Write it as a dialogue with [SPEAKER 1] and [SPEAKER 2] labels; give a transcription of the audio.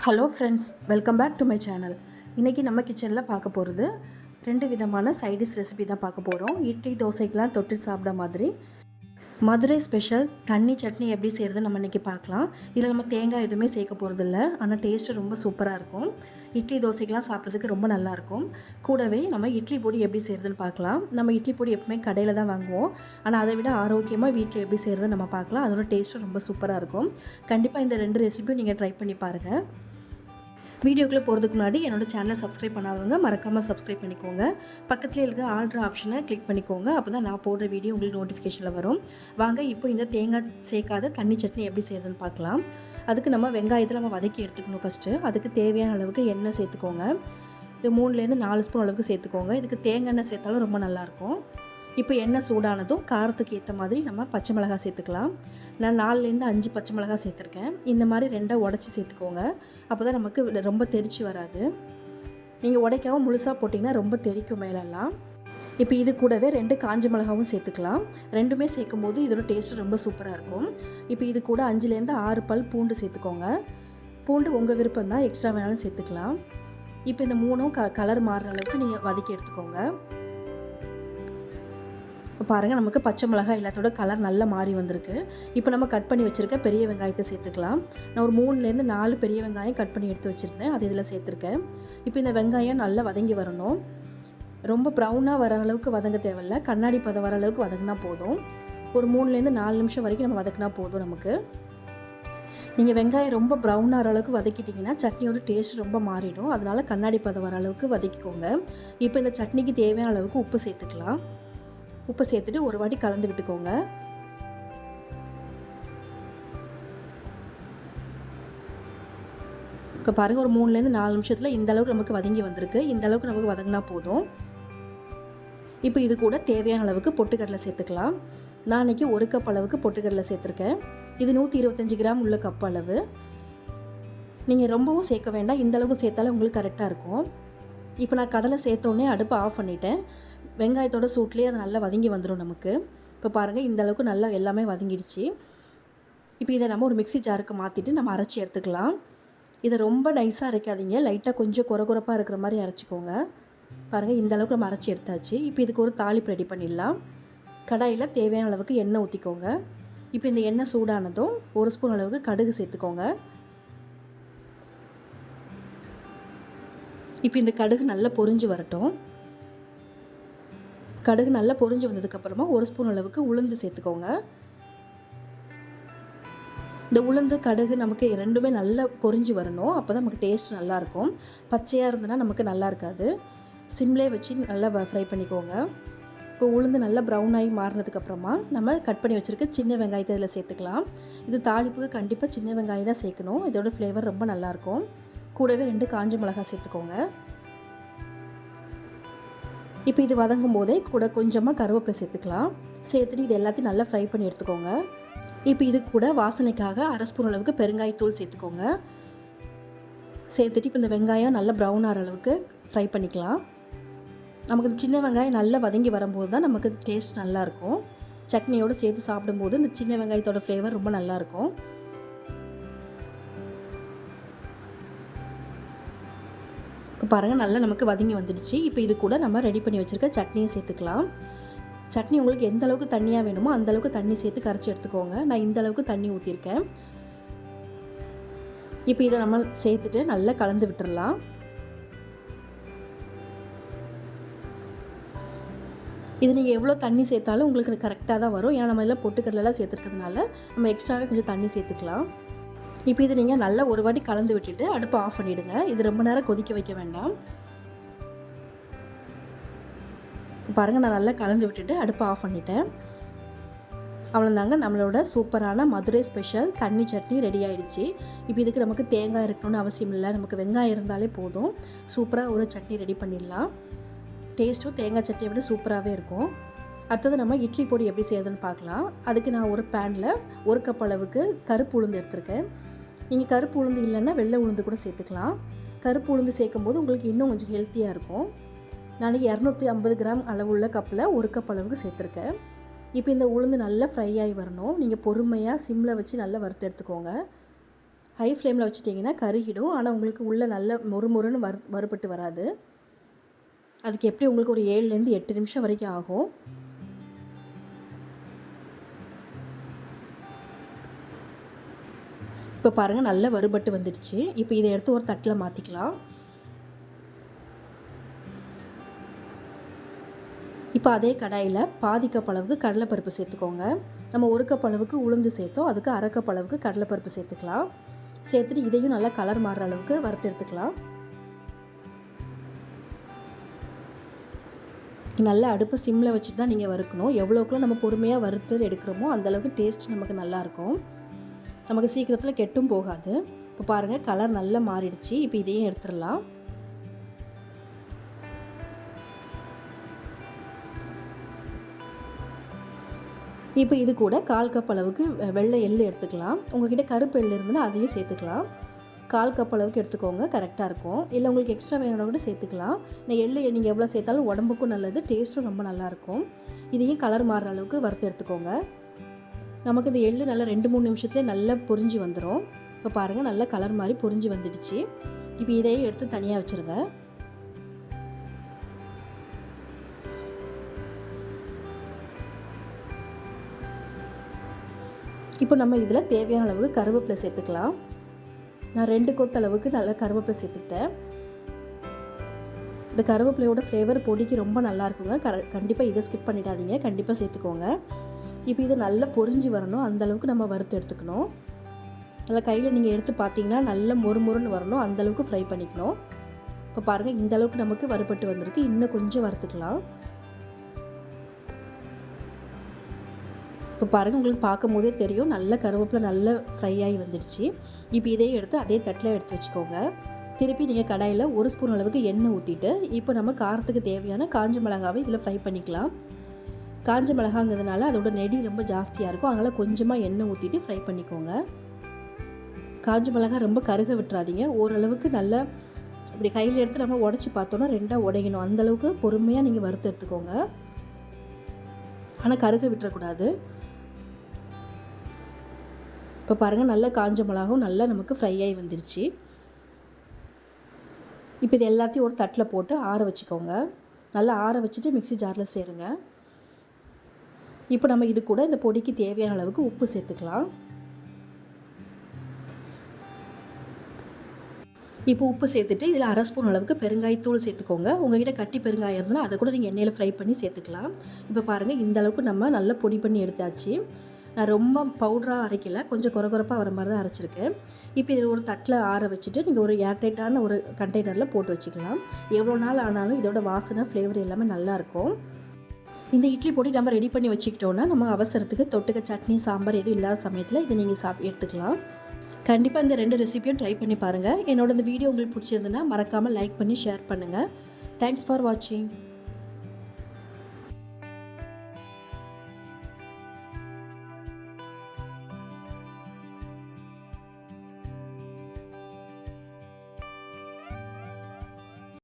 [SPEAKER 1] Hello friends, welcome back to my channel. இன்றைக்கி நம்ம கிச்சனில் பார்க்க போகிறது 2 விதமான சைடிஷ் ரெசிபி தான் பார்க்க போகிறோம். இட்லி தோசைக்கெலாம் தொட்டு சாப்பிட மாதிரி மதுரை ஸ்பெஷல் தண்ணி சட்னி எப்படி செய்கிறது நம்ம இன்றைக்கி பார்க்கலாம். இதில் நம்ம தேங்காய் எதுவுமே சேர்க்க போகிறதில்ல, ஆனால் டேஸ்ட்டு ரொம்ப சூப்பராக இருக்கும். இட்லி தோசைக்கெலாம் சாப்பிட்றதுக்கு ரொம்ப நல்லாயிருக்கும். கூடவே நம்ம இட்லி பொடி எப்படி செய்கிறதுன்னு பார்க்கலாம். நம்ம இட்லி பொடி எப்பவுமே கடையில் தான் வாங்குவோம், ஆனால் அதை விட ஆரோக்கியமாக வீட்டில் எப்படி செய்கிறதுன்னு நம்ம பார்க்கலாம். அதோட டேஸ்ட்டும் ரொம்ப சூப்பராக இருக்கும். கண்டிப்பாக இந்த 2 ரெசிபியும் நீங்கள் ட்ரை பண்ணி பாருங்கள். வீடியோக்குள்ளே போகிறதுக்கு முன்னாடி என்னோடய சேனலை சப்ஸ்கிரைப் பண்ணாதவங்க மறக்காமல் சப்ஸ்கிரைப் பண்ணிக்கோங்க. பக்கத்தில் இருக்க ஆல்ட்ரு ஆப்ஷனை கிளிக் பண்ணிக்கோங்க. அப்போ தான் நான் போடுற வீடியோ உங்களுக்கு நோட்டிஃபிகேஷனில் வரும். வாங்க இப்போ இந்த தேங்காய் சேர்க்காத தண்ணி சட்னி எப்படி செய்கிறதுன்னு பார்க்கலாம். அதுக்கு நம்ம வெங்காயத்தில் நம்ம வதக்கி எடுத்துக்கணும். ஃபஸ்ட்டு அதுக்கு தேவையான அளவுக்கு எண்ணெய் சேர்த்துக்கோங்க. இது 3லேருந்து 4 ஸ்பூன் அளவுக்கு சேர்த்துக்கோங்க. இதுக்கு தேங்காய் எண்ணெய் சேர்த்தாலும் ரொம்ப நல்லாயிருக்கும். இப்போ எண்ணெய் சூடானதும் காரத்துக்கு ஏற்ற மாதிரி நம்ம பச்சை மிளகாய் சேர்த்துக்கலாம். நான் 4லேருந்து 5 பச்சை மிளகாய் சேர்த்துருக்கேன். இந்த மாதிரி 2 உடச்சி சேர்த்துக்கோங்க. அப்போ தான் நமக்கு ரொம்ப தெரிச்சு வராது. நீங்கள் உடைக்காமல் முழுசாக போட்டிங்கன்னா ரொம்ப தெரிக்கும் மேலெல்லாம். இப்போ இது கூடவே 2 காஞ்ச மிளகாவும் சேர்த்துக்கலாம். ரெண்டுமே சேர்க்கும் போது இதோட டேஸ்ட்டு ரொம்ப சூப்பராக இருக்கும். இப்போ இது கூட 5லேருந்து 6 பல் பூண்டு சேர்த்துக்கோங்க. பூண்டு உங்கள் விருப்பம் தான், எக்ஸ்ட்ரா வேணாலும் சேர்த்துக்கலாம். இப்போ இந்த 3ம் கலர் மாறுற அளவுக்கு நீங்கள் வதக்கி எடுத்துக்கோங்க. இப்போ பாருங்கள், நமக்கு பச்சை மிளகாய் எல்லாத்தோட கலர் நல்லா மாறி வந்திருக்கு. இப்போ நம்ம கட் பண்ணி வச்சுருக்க பெரிய வெங்காயத்தை சேர்த்துக்கலாம். நான் ஒரு 3லேருந்து 4 பெரிய வெங்காயம் கட் பண்ணி எடுத்து வச்சுருந்தேன், அது இதில் சேர்த்துருக்கேன். இப்போ இந்த வெங்காயம் நல்லா வதங்கி வரணும். ரொம்ப ப்ரௌனாக வர அளவுக்கு வதங்க தேவையில்ல, கண்ணாடி பதம் வர அளவுக்கு வதங்கினா போதும். ஒரு 3லேருந்து 4 நிமிஷம் வரைக்கும் நம்ம வதக்கினா போதும் நமக்கு. நீங்கள் வெங்காயம் ரொம்ப ப்ரௌனாக வர அளவுக்கு வதக்கிட்டிங்கன்னா சட்னியோட டேஸ்ட் ரொம்ப மாறிடும். அதனால் கண்ணாடி பதம் வர அளவுக்கு வதக்கிக்கோங்க. இப்போ இந்த சட்னிக்கு தேவையான அளவுக்கு உப்பு சேர்த்துக்கலாம். உப்பு சேர்த்துட்டு ஒரு வாட்டி கலந்து விட்டுக்கோங்க. இப்போ பாருங்கள், ஒரு 3லேருந்து 4 நிமிஷத்தில் இந்த அளவுக்கு நமக்கு வதங்கி வந்திருக்கு. இந்த அளவுக்கு நமக்கு வதங்கினா போதும். இப்போ இது கூட தேவையான அளவுக்கு பொட்டுக்கடலை சேர்த்துக்கலாம். நான் இன்றைக்கி 1 கப் அளவுக்கு பொட்டுக்கடலை சேர்த்துருக்கேன். இது 125 கிராம் உள்ள கப் அளவு. நீங்கள் ரொம்பவும் சேர்க்க வேண்டாம், இந்த அளவுக்கு சேர்த்தாலே உங்களுக்கு கரெக்டாக இருக்கும். இப்போ நான் கடலை சேர்த்தோடனே அடுப்பை ஆஃப் பண்ணிட்டேன். வெங்காயத்தோட சூட்லேயே அது நல்லா வதங்கி வந்துடும் நமக்கு. இப்போ பாருங்கள், இந்த அளவுக்கு நல்லா எல்லாமே வதங்கிடுச்சு. இப்போ இதை நம்ம ஒரு மிக்ஸி ஜாருக்கு மாற்றிட்டு நம்ம அரைச்சி எடுத்துக்கலாம். இதை ரொம்ப நைஸாக அரைக்காதீங்க, லைட்டாக கொஞ்சம் குறகுறப்பாக இருக்கிற மாதிரி அரைச்சிக்கோங்க. பாருங்கள், இந்த அளவுக்கு நம்ம அரைச்சி எடுத்தாச்சு. இப்போ இதுக்கு ஒரு தாளிப்பு ரெடி பண்ணிடலாம். கடாயில் தேவையான அளவுக்கு எண்ணெய் ஊற்றிக்கோங்க. இப்போ இந்த எண்ணெய் சூடானதும் 1 ஸ்பூன் அளவுக்கு கடுகு சேர்த்துக்கோங்க. இப்போ இந்த கடுகு நல்லா பொரிஞ்சு வரட்டும். கடுகு நல்லா பொரிஞ்சு வந்ததுக்கப்புறமா 1 ஸ்பூன் அளவுக்கு உளுந்து சேர்த்துக்கோங்க. இந்த உளுந்து கடுகு நமக்கு ரெண்டுமே நல்லா பொரிஞ்சு வரணும். அப்போ தான் நமக்கு டேஸ்ட் நல்லாயிருக்கும். பச்சையாக இருந்ததுன்னா நமக்கு நல்லா இருக்காது. சிம்லேயே வச்சு நல்லா ஃப்ரை பண்ணிக்கோங்க. இப்போ உளுந்து நல்லா ப்ரௌன் ஆகி மாறினதுக்கப்புறமா நம்ம கட் பண்ணி வச்சுருக்க சின்ன வெங்காயத்தை இதில் சேர்த்துக்கலாம். இது தாளிப்புக்கு கண்டிப்பாக சின்ன வெங்காயம் தான் சேர்க்கணும். இதோட ஃப்ளேவர் ரொம்ப நல்லாயிருக்கும். கூடவே 2 காஞ்ச மிளகாய் சேர்த்துக்கோங்க. இப்போ இது வதங்கும் போதே கூட கொஞ்சமாக கருவேப்பிலை சேர்த்துக்கலாம். சேர்த்துட்டு இது எல்லாத்தையும் நல்லா ஃப்ரை பண்ணி எடுத்துக்கோங்க. இப்போ இது கூட வாசனைக்காக 1/2 ஸ்பூன் அளவுக்கு பெருங்காயத்தூள் சேர்த்துக்கோங்க. சேர்த்துட்டு இப்போ இந்த வெங்காயம் நல்லா ப்ரௌன் ஆகிற அளவுக்கு ஃப்ரை பண்ணிக்கலாம். நமக்கு இந்த சின்ன வெங்காயம் நல்லா வதங்கி வரும்போது தான் நமக்கு டேஸ்ட் நல்லாயிருக்கும். சட்னியோடு சேர்த்து சாப்பிடும்போது இந்த சின்ன வெங்காயத்தோட ஃப்ளேவர் ரொம்ப நல்லாயிருக்கும். இப்போ பாருங்கள், நல்லா நமக்கு வதங்கி வந்துடுச்சு. இப்போ இது கூட நம்ம ரெடி பண்ணி வச்சுருக்க சட்னியை சேர்த்துக்கலாம். சட்னி உங்களுக்கு எந்த அளவுக்கு தண்ணியாக வேணுமோ அந்த அளவுக்கு தண்ணி சேர்த்து கரைச்சி எடுத்துக்கோங்க. நான் இந்த அளவுக்கு தண்ணி ஊற்றிருக்கேன். இப்போ இதை நம்ம சேர்த்துட்டு நல்லா கலந்து விட்டுடலாம். இது நீங்கள் எவ்வளோ தண்ணி சேர்த்தாலும் உங்களுக்கு கரெக்டாக தான் வரும். ஏன்னா நம்ம எல்லாம் பொட்டுக்கடலைலாம் சேர்த்துருக்கிறதுனால நம்ம எக்ஸ்ட்ராவே கொஞ்சம் தண்ணி சேர்த்துக்கலாம். இப்போ இது நீங்கள் நல்லா ஒரு வாட்டி கலந்து விட்டுட்டு அடுப்பை ஆஃப் பண்ணிவிடுங்க. இது ரொம்ப நேரம் கொதிக்க வைக்க வேண்டாம். பாருங்கள், நான் நல்லா கலந்து விட்டுட்டு அடுப்பை ஆஃப் பண்ணிட்டேன். அவ்வளோதாங்க, நம்மளோட சூப்பரான மதுரை ஸ்பெஷல் தண்ணி சட்னி ரெடி ஆகிடுச்சு. இப்போ இதுக்கு நமக்கு தேங்காய் இருக்கணும்னு அவசியம் இல்லை, நமக்கு வெங்காயம் இருந்தாலே போதும். சூப்பராக ஒரு சட்னி ரெடி பண்ணிடலாம். டேஸ்ட்டும் தேங்காய் சட்னியை விட சூப்பராகவே இருக்கும். அடுத்தது நம்ம இட்லி பொடி எப்படி செய்யுதுன்னு பார்க்கலாம். அதுக்கு நான் ஒரு பேனில் 1 கப் அளவுக்கு கருப்பு உளுந்து எடுத்திருக்கேன். நீங்கள் கருப்பு உளுந்து இல்லைன்னா வெள்ளை உளுந்து கூட சேர்த்துக்கலாம். கருப்பு உளுந்து சேர்க்கும்போது உங்களுக்கு இன்னும் கொஞ்சம் ஹெல்த்தியாக இருக்கும். நான் 250 கிராம் அளவுள்ள கப்பில் 1 கப் அளவுக்கு சேர்த்துருக்கேன். இப்போ இந்த உளுந்து நல்லா ஃப்ரை ஆகி வரணும். நீங்கள் பொறுமையாக சிம்மில் வச்சு நல்லா வறுத்து எடுத்துக்கோங்க. ஹை ஃப்ளேமில் வச்சுட்டிங்கன்னா கருகிடும். ஆனால் உங்களுக்கு உள்ளே நல்ல மொறுமொறுன்னு வறுபட்டு வராது. அதுக்கு எப்படி உங்களுக்கு ஒரு 7லேருந்து 8 நிமிஷம் வரைக்கும் ஆகும். இப்போ பாருங்கள் நல்லா வறுபட்டு வந்துடுச்சு. இப்போ இதை எடுத்து ஒரு தட்டில் மாற்றிக்கலாம். இப்போ அதே கடாயில் பாதி கப் அளவுக்கு கடலைப்பருப்பு சேர்த்துக்கோங்க. நம்ம 1 கப் அளவுக்கு உளுந்து சேர்த்தோம், அதுக்கு அரை கப் அளவுக்கு கடலைப்பருப்பு சேர்த்துக்கலாம். சேர்த்துட்டு இதையும் நல்லா கலர் மாறுற அளவுக்கு வறுத்து எடுத்துக்கலாம். நல்லா அடுப்பு சிம்மில் வச்சுட்டு தான் நீங்கள் வறுக்கணும். எவ்வளோக்குள்ள நம்ம பொறுமையாக வறுத்து எடுக்கிறோமோ அந்தளவுக்கு டேஸ்ட் நமக்கு நல்லாயிருக்கும். நமக்கு சீக்கிரத்தில் கெட்டும் போகாது. இப்போ பாருங்கள் கலர் நல்லா மாறிடுச்சு. இப்போ இதையும் எடுத்துடலாம். இப்போ இது கூட 1/4 கப் அளவுக்கு வெள்ளை எள்ளு எடுத்துக்கலாம். உங்கள்கிட்ட கருப்பு எள்ளு இருந்ததுன்னா அதையும் சேர்த்துக்கலாம். 1/4 கப் அளவுக்கு எடுத்துக்கோங்க, கரெக்டாக இருக்கும். இல்லை உங்களுக்கு எக்ஸ்ட்ரா வேணும்னா கூட சேர்த்துக்கலாம். எள்ளு நீங்கள் எவ்வளோ சேர்த்தாலும் உடம்புக்கும் நல்லது, டேஸ்ட்டும் ரொம்ப நல்லாயிருக்கும். இதையும் கலர் மாறுற அளவுக்கு வறுத்து எடுத்துக்கோங்க. நமக்கு இந்த எள்ளு நல்லா 2-3 நிமிஷத்துலேயே நல்லா பொரிஞ்சு வந்துடும். இப்போ பாருங்கள் நல்லா கலர் மாதிரி பொரிஞ்சு வந்துடுச்சு. இப்போ இதையும் எடுத்து தனியாக வச்சுருங்க. இப்போ நம்ம இதில் தேவையான அளவுக்கு கருவேப்பிலை சேர்த்துக்கலாம். நான் 2 கொத்து அளவுக்கு நல்லா கருவேப்பிலை சேர்த்துக்கிட்டேன். இந்த கருவேப்பிலையோட ஃப்ளேவர் பொடிக்கு ரொம்ப நல்லா இருக்குங்க. கண்டிப்பாக இதை ஸ்கிப் பண்ணிடாதீங்க, கண்டிப்பாக சேர்த்துக்கோங்க. இப்போ இது நல்லா பொரிஞ்சு வரணும், அந்தளவுக்கு நம்ம வறுத்து எடுத்துக்கணும். நல்லா கையில் நீங்கள் எடுத்து பார்த்தீங்கன்னா நல்லா மொறுமொறுன்னு வரணும், அந்தளவுக்கு ஃப்ரை பண்ணிக்கணும். இப்போ பாருங்கள் இந்தளவுக்கு நமக்கு வறுபட்டு வந்திருக்கு. இன்னும் கொஞ்சம் வறுத்துக்கலாம். இப்போ பாருங்கள் உங்களுக்கு பார்க்கும் போதே தெரியும் நல்ல கருவேப்பிலை நல்ல ஃப்ரை ஆகி வந்துடுச்சு. இப்போ இதையே எடுத்து அதே தட்டில் எடுத்து வச்சுக்கோங்க. திருப்பி நீங்கள் கடாயில் 1 ஸ்பூன் அளவுக்கு எண்ணெய் ஊற்றிட்டு இப்போ நம்ம காரத்துக்கு தேவையான காஞ்ச மிளகாவை இதில் ஃப்ரை பண்ணிக்கலாம். காஞ்ச மிளகாங்கிறதுனால அதோட நெடி ரொம்ப ஜாஸ்தியாக இருக்கும், அதனால் கொஞ்சமாக எண்ணெய் ஊற்றிட்டு ஃப்ரை பண்ணிக்கோங்க. காஞ்ச மிளகா ரொம்ப கருக விட்டுறாதீங்க. ஓரளவுக்கு நல்லா இப்படி கையில் எடுத்து நம்ம உடச்சி பார்த்தோன்னா 2ஆக உடையணும், அந்தளவுக்கு பொறுமையாக நீங்கள் வறுத்து எடுத்துக்கோங்க. ஆனால் கருக விட்டுறக்கூடாது. இப்போ பாருங்கள் நல்லா காஞ்ச மிளகாவும் நல்லா நமக்கு ஃப்ரை ஆகி வந்துருச்சு. இப்போ இது எல்லாத்தையும் ஒரு தட்டில் போட்டு ஆற வச்சுக்கோங்க. நல்லா ஆற வச்சுட்டு மிக்ஸி ஜாரில் சேருங்க. இப்போ நம்ம இது கூட இந்த பொடிக்கு தேவையான அளவுக்கு உப்பு சேர்த்துக்கலாம். இப்போ உப்பு சேர்த்துட்டு இதில் 1/2 ஸ்பூன் அளவுக்கு பெருங்காயத்தூள் சேர்த்துக்கோங்க. உங்கள்கிட்ட கட்டி பெருங்காயம் இருந்தால் அதை கூட நீங்கள் எண்ணெயில் ஃப்ரை பண்ணி சேர்த்துக்கலாம். இப்போ பாருங்கள் இந்த அளவுக்கு நம்ம நல்லா பொடி பண்ணி எடுத்தாச்சு. நான் ரொம்ப பவுடராக அரைக்கல, கொஞ்சம் குறகுறப்பாக வர மாதிரி தான் அரைச்சிருக்கேன். இப்போ இது ஒரு தட்டில் ஆற வச்சுட்டு நீங்கள் ஒரு ஏர்டைட்டான ஒரு கண்டெய்னரில் போட்டு வச்சுக்கலாம். எவ்வளோ நாள் ஆனாலும் இதோட வாசனை ஃப்ளேவர் எல்லாமே நல்லாயிருக்கும். இந்த இட்லி பொடி நம்ம ரெடி பண்ணி வச்சுக்கிட்டோன்னா நம்ம அவசரத்துக்கு தொட்டுக்க சட்னி சாம்பார் எதுவும் இல்லாத சமயத்தில் இதை நீங்கள் எடுத்துக்கலாம். கண்டிப்பாக இந்த 2 ரெசிபியும் ட்ரை பண்ணி பாருங்கள். என்னோட இந்த வீடியோ உங்களுக்கு பிடிச்சிருந்துன்னா மறக்காமல் லைக் பண்ணி ஷேர் பண்ணுங்கள். தேங்க்ஸ் ஃபார் வாட்சிங்.